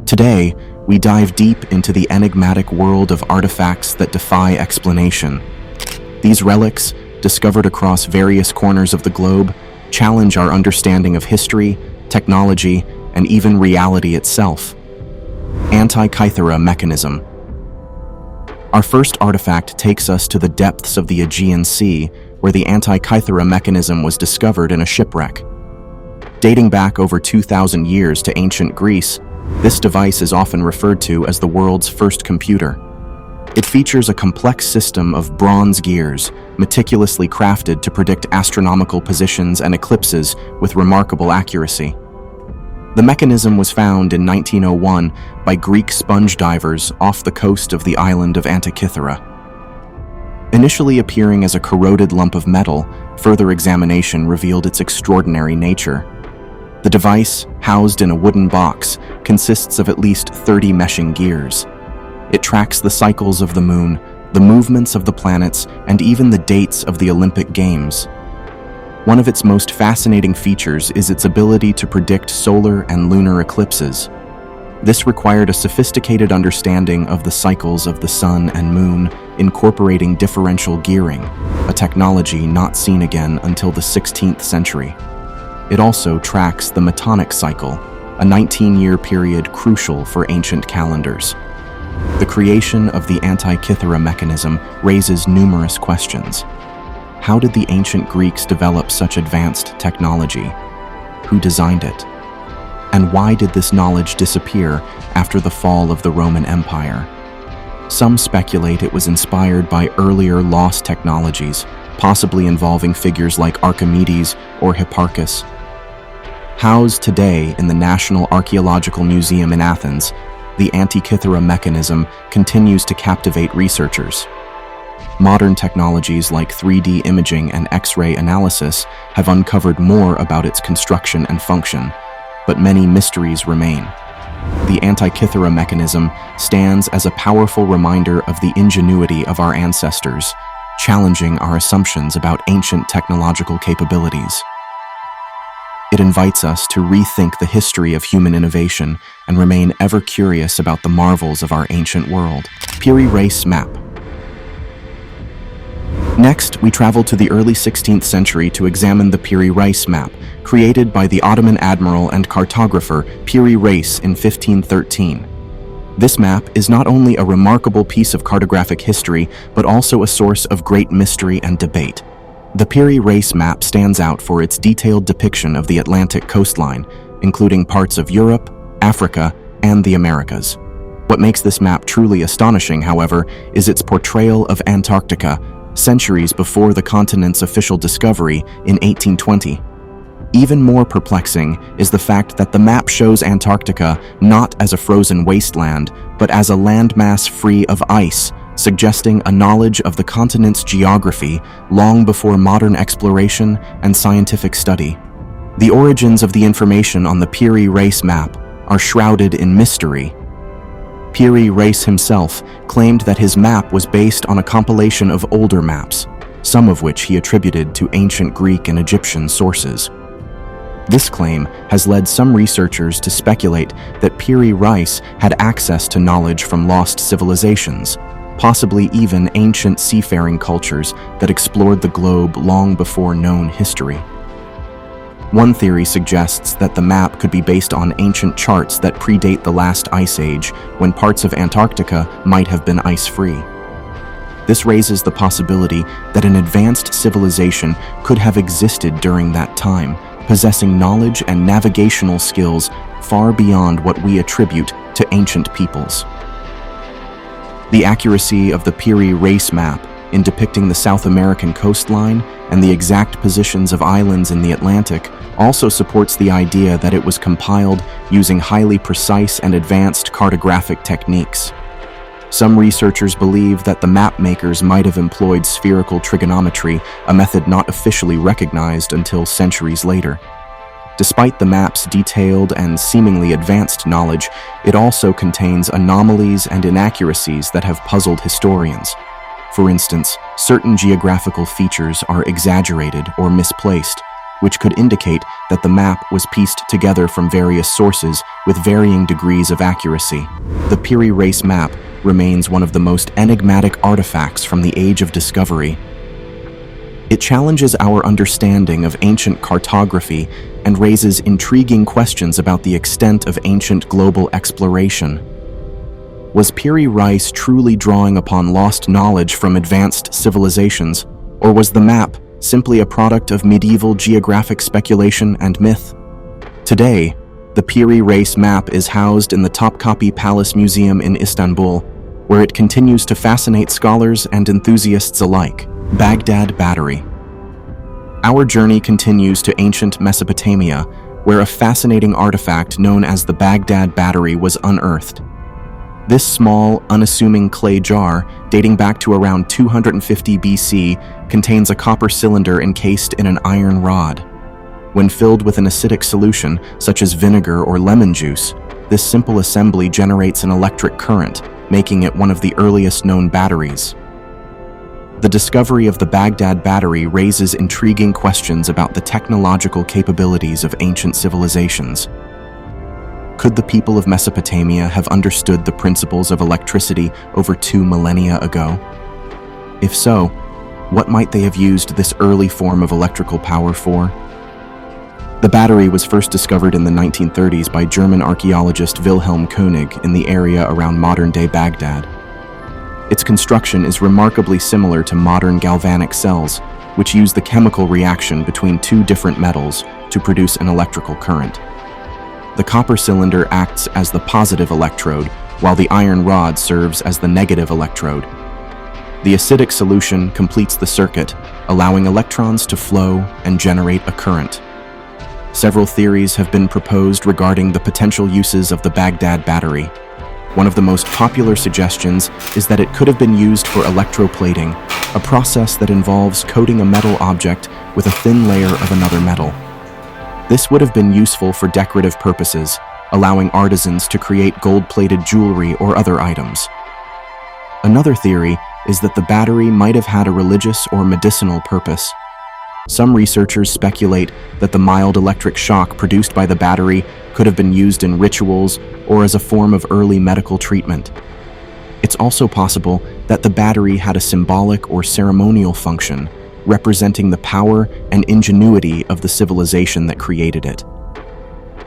Today, we dive deep into the enigmatic world of artifacts that defy explanation. These relics, discovered across various corners of the globe, challenge our understanding of history, technology, and even reality itself. Antikythera mechanism. Our first artifact takes us to the depths of the Aegean Sea, where the Antikythera mechanism was discovered in a shipwreck. Dating back over 2,000 years to ancient Greece, this device is often referred to as the world's first computer. It features a complex system of bronze gears, meticulously crafted to predict astronomical positions and eclipses with remarkable accuracy. The mechanism was found in 1901 by Greek sponge divers off the coast of the island of Antikythera. Initially appearing as a corroded lump of metal, further examination revealed its extraordinary nature. The device, housed in a wooden box, consists of at least 30 meshing gears. It tracks the cycles of the moon, the movements of the planets, and even the dates of the Olympic Games. One of its most fascinating features is its ability to predict solar and lunar eclipses. This required a sophisticated understanding of the cycles of the sun and moon, incorporating differential gearing, a technology not seen again until the 16th century. It also tracks the Metonic cycle, a 19-year period crucial for ancient calendars. The creation of the Antikythera mechanism raises numerous questions. How did the ancient Greeks develop such advanced technology? Who designed it? And why did this knowledge disappear after the fall of the Roman Empire? Some speculate it was inspired by earlier lost technologies, possibly involving figures like Archimedes or Hipparchus. Housed today in the National Archaeological Museum in Athens, the Antikythera mechanism continues to captivate researchers. Modern technologies like 3D imaging and X-ray analysis have uncovered more about its construction and function, but many mysteries remain. The Antikythera mechanism stands as a powerful reminder of the ingenuity of our ancestors, challenging our assumptions about ancient technological capabilities. It invites us to rethink the history of human innovation and remain ever curious about the marvels of our ancient world. Piri Reis map. Next, we travel to the early 16th century to examine the Piri Reis map, created by the Ottoman admiral and cartographer Piri Reis in 1513. This map is not only a remarkable piece of cartographic history, but also a source of great mystery and debate. The Piri Reis map stands out for its detailed depiction of the Atlantic coastline, including parts of Europe, Africa, and the Americas. What makes this map truly astonishing, however, is its portrayal of Antarctica, centuries before the continent's official discovery in 1820. Even more perplexing is the fact that the map shows Antarctica not as a frozen wasteland, but as a landmass free of ice, suggesting a knowledge of the continent's geography long before modern exploration and scientific study. The origins of the information on the Piri Reis map are shrouded in mystery. Piri Reis himself claimed that his map was based on a compilation of older maps, some of which he attributed to ancient Greek and Egyptian sources. This claim has led some researchers to speculate that Piri Reis had access to knowledge from lost civilizations, possibly even ancient seafaring cultures that explored the globe long before known history. One theory suggests that the map could be based on ancient charts that predate the last ice age, when parts of Antarctica might have been ice-free. This raises the possibility that an advanced civilization could have existed during that time, possessing knowledge and navigational skills far beyond what we attribute to ancient peoples. The accuracy of the Piri Reis map in depicting the South American coastline and the exact positions of islands in the Atlantic also supports the idea that it was compiled using highly precise and advanced cartographic techniques. Some researchers believe that the map makers might have employed spherical trigonometry, a method not officially recognized until centuries later. Despite the map's detailed and seemingly advanced knowledge, it also contains anomalies and inaccuracies that have puzzled historians. For instance, certain geographical features are exaggerated or misplaced, which could indicate that the map was pieced together from various sources with varying degrees of accuracy. The Piri Reis map remains one of the most enigmatic artifacts from the Age of Discovery. It challenges our understanding of ancient cartography and raises intriguing questions about the extent of ancient global exploration. Was Piri Reis truly drawing upon lost knowledge from advanced civilizations, or was the map simply a product of medieval geographic speculation and myth? Today, the Piri Reis map is housed in the Topkapi Palace Museum in Istanbul, where it continues to fascinate scholars and enthusiasts alike. Baghdad Battery. Our journey continues to ancient Mesopotamia, where a fascinating artifact known as the Baghdad Battery was unearthed. This small, unassuming clay jar, dating back to around 250 BC, contains a copper cylinder encased in an iron rod. When filled with an acidic solution, such as vinegar or lemon juice, this simple assembly generates an electric current, making it one of the earliest known batteries. The discovery of the Baghdad Battery raises intriguing questions about the technological capabilities of ancient civilizations. Could the people of Mesopotamia have understood the principles of electricity over 2 millennia ago? If so, what might they have used this early form of electrical power for? The battery was first discovered in the 1930s by German archaeologist Wilhelm Koenig in the area around modern-day Baghdad. Its construction is remarkably similar to modern galvanic cells, which use the chemical reaction between two different metals to produce an electrical current. The copper cylinder acts as the positive electrode, while the iron rod serves as the negative electrode. The acidic solution completes the circuit, allowing electrons to flow and generate a current. Several theories have been proposed regarding the potential uses of the Baghdad Battery. One of the most popular suggestions is that it could have been used for electroplating, a process that involves coating a metal object with a thin layer of another metal. This would have been useful for decorative purposes, allowing artisans to create gold-plated jewelry or other items. Another theory is that the battery might have had a religious or medicinal purpose. Some researchers speculate that the mild electric shock produced by the battery could have been used in rituals or as a form of early medical treatment. It's also possible that the battery had a symbolic or ceremonial function, representing the power and ingenuity of the civilization that created it.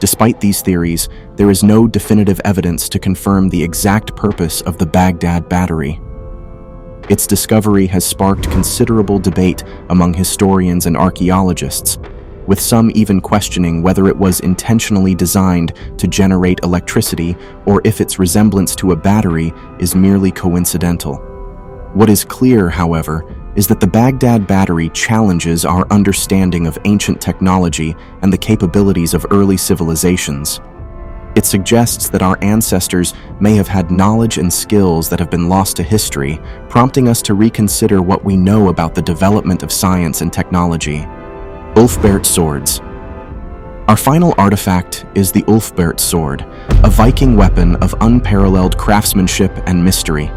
Despite these theories, there is no definitive evidence to confirm the exact purpose of the Baghdad Battery. Its discovery has sparked considerable debate among historians and archaeologists, with some even questioning whether it was intentionally designed to generate electricity or if its resemblance to a battery is merely coincidental. What is clear, however, is that the Baghdad Battery challenges our understanding of ancient technology and the capabilities of early civilizations. It suggests that our ancestors may have had knowledge and skills that have been lost to history, prompting us to reconsider what we know about the development of science and technology. Ulfbert Swords. Our final artifact is the Ulfbert Sword, a Viking weapon of unparalleled craftsmanship and mystery.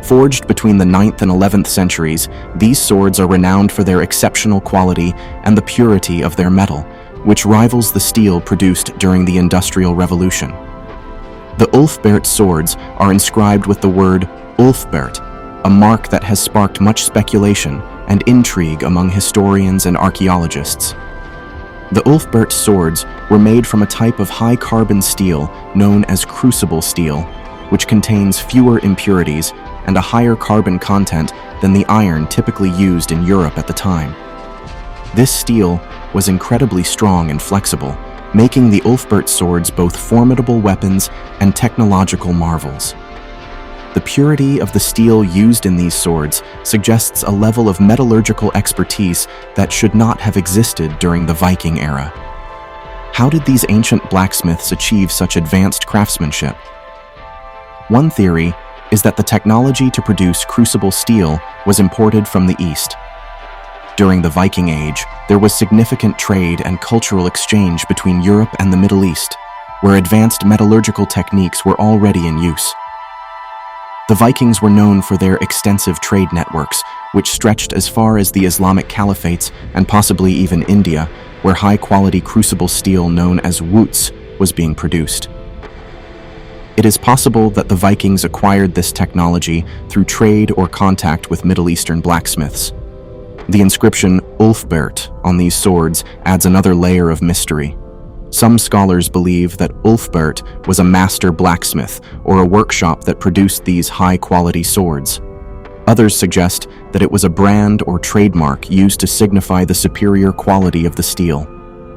Forged between the 9th and 11th centuries, these swords are renowned for their exceptional quality and the purity of their metal, which rivals the steel produced during the Industrial Revolution. The Ulfbert swords are inscribed with the word Ulfbert, a mark that has sparked much speculation and intrigue among historians and archaeologists. The Ulfbert swords were made from a type of high-carbon steel known as crucible steel, which contains fewer impurities and a higher carbon content than the iron typically used in Europe at the time. This steel was incredibly strong and flexible, making the Ulfbert swords both formidable weapons and technological marvels. The purity of the steel used in these swords suggests a level of metallurgical expertise that should not have existed during the Viking era. How did these ancient blacksmiths achieve such advanced craftsmanship? One theory is that the technology to produce crucible steel was imported from the East. During the Viking Age, there was significant trade and cultural exchange between Europe and the Middle East, where advanced metallurgical techniques were already in use. The Vikings were known for their extensive trade networks, which stretched as far as the Islamic caliphates and possibly even India, where high-quality crucible steel known as woots was being produced. It is possible that the Vikings acquired this technology through trade or contact with Middle Eastern blacksmiths. The inscription Ulfbert on these swords adds another layer of mystery. Some scholars believe that Ulfbert was a master blacksmith or a workshop that produced these high-quality swords. Others suggest that it was a brand or trademark used to signify the superior quality of the steel.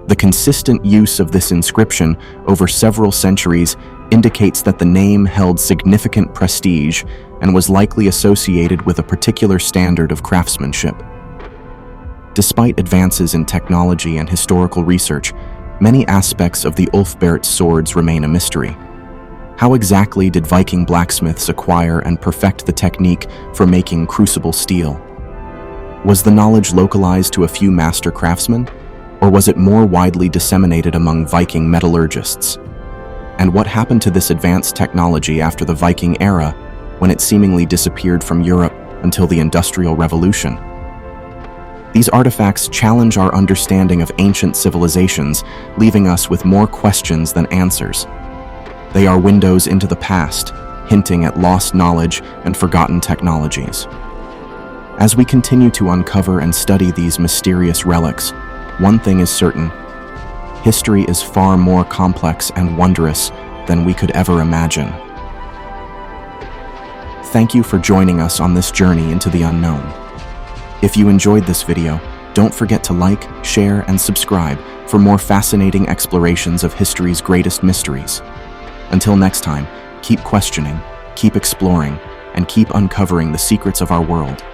The consistent use of this inscription over several centuries indicates that the name held significant prestige and was likely associated with a particular standard of craftsmanship. Despite advances in technology and historical research, many aspects of the Ulfbert swords remain a mystery. How exactly did Viking blacksmiths acquire and perfect the technique for making crucible steel? Was the knowledge localized to a few master craftsmen, or was it more widely disseminated among Viking metallurgists? And what happened to this advanced technology after the Viking era, when it seemingly disappeared from Europe until the Industrial Revolution? These artifacts challenge our understanding of ancient civilizations, leaving us with more questions than answers. They are windows into the past, hinting at lost knowledge and forgotten technologies. As we continue to uncover and study these mysterious relics, one thing is certain: history is far more complex and wondrous than we could ever imagine. Thank you for joining us on this journey into the unknown. If you enjoyed this video, don't forget to like, share, and subscribe for more fascinating explorations of history's greatest mysteries. Until next time, keep questioning, keep exploring, and keep uncovering the secrets of our world.